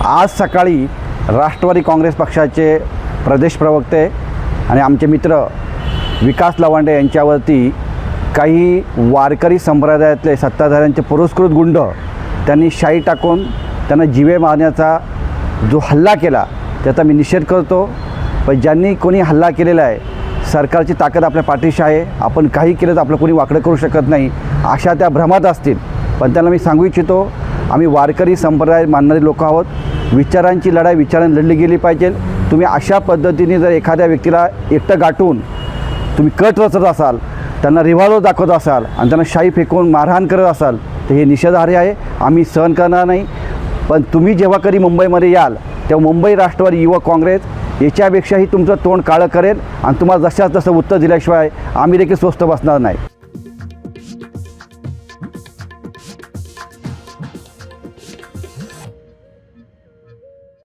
आज सकाळी राष्ट्रवादी काँग्रेस पक्षाचे प्रदेश प्रवक्ते आणि आमचे मित्र विकास लवांडे यांच्यावरती काही वारकरी संप्रदायातले सत्ताधाऱ्यांचे पुरस्कृत गुंड त्यांनी शाई टाकून त्यांना जीवे मारण्याचा जो हल्ला केला त्याचा मी निषेध करतो. पण ज्यांनी कोणी हल्ला केलेला आहे, सरकारची ताकद आपल्या पाठीशी आहे, आपण काही केलं तर आपलं कोणी वाकडं करू शकत नाही अशा त्या भ्रमात असतील. पण त्यांना मी सांगू इच्छितो, आम्ही वारकरी संप्रदाय मानणारे लोक आहोत. विचारांची लढाई विचारांनी लढली गेली पाहिजे. तुम्ही अशा पद्धतीने जर एखाद्या व्यक्तीला एकटं गाठून तुम्ही कट रचत असाल, त्यांना रिव्हॉल्वर दाखवत असाल आणि त्यांना शाई फेकून मारहाण करत असाल तर हे निषेधार्ह आहे. आम्ही सहन करणार नाही. पण तुम्ही जेव्हा कधी मुंबईमध्ये याल तेव्हा मुंबई राष्ट्रवादी युवक काँग्रेस याच्यापेक्षाही तुमचं तोंड काळं करेल आणि तुम्हाला जशाच तसं उत्तर दिल्याशिवाय आम्ही देखील स्वस्थ बसणार नाही.